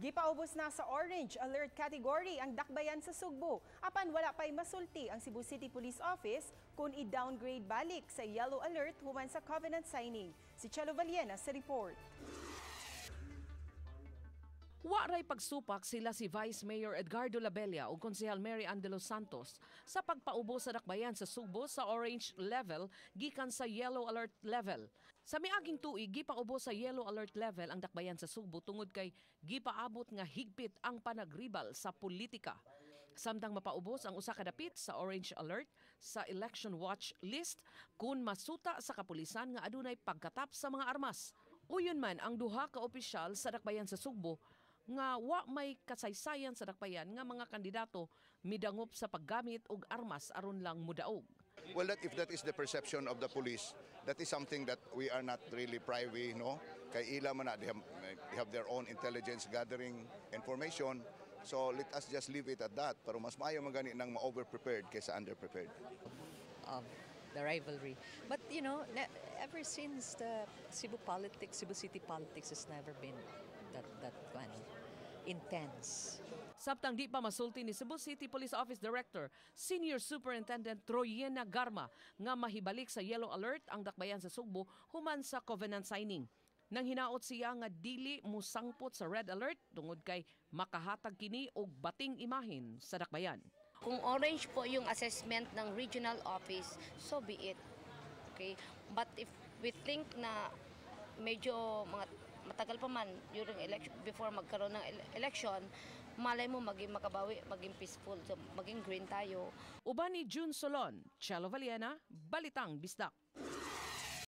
Gipaubos na sa orange alert category ang dakbayan sa Sugbo. Apan wala pa'y masulti ang Cebu City Police Office kung i-downgrade balik sa yellow alert human sa covenant signing. Si Chelo Valiena sa report. Waray pagsupak sila si Vice Mayor Edgardo Labella o Konsehal Mary Ann de los Santos sa pagpaubo sa dakbayan sa Sugbo sa orange level gikan sa yellow alert level. Sa miaging tuig, gipaubo sa yellow alert level ang dakbayan sa Sugbo tungod kay gipaabot nga higpit ang panagribal sa politika. Samtang mapaubos ang usa ka dapit sa orange alert sa election watch list kung masuta sa kapulisan nga adunay pagkatap sa mga armas. Uyon man ang duha ka opisyal sa dakbayan sa Sugbo nga wa may kasaysayan sa dakbayan nga mga kandidato midangop sa paggamit og armas aron lang mudaog. Well, if that is the perception of the police, that is something that we are not really privy, no? Kay ila man na, they have their own intelligence gathering information. So let us just leave it at that. Pero mas maayo magani nang ma-over-prepared kaysa under-prepared. The rivalry. But you know, ever since the Cebu City politics has never been that intense. Sabtang di pa masulti ni Cebu City Police Office Director, Senior Superintendent Troyena Garma nga mahibalik sa yellow alert ang dakbayan sa Sugbo human sa covenant signing. Nang hinaot siya nga dili musangpot sa red alert tungod kay makahatag kini og bating imahin sa dakbayan. Kung orange po yung assessment ng regional office, so be it. Okay? But if we think na medyo matagal pa man during election, before magkaroon ng election, malay mo maging makabawi, maging peaceful, so maging green tayo. Uban ni June Solon, Chelo Valiena, Balitang Bisdak.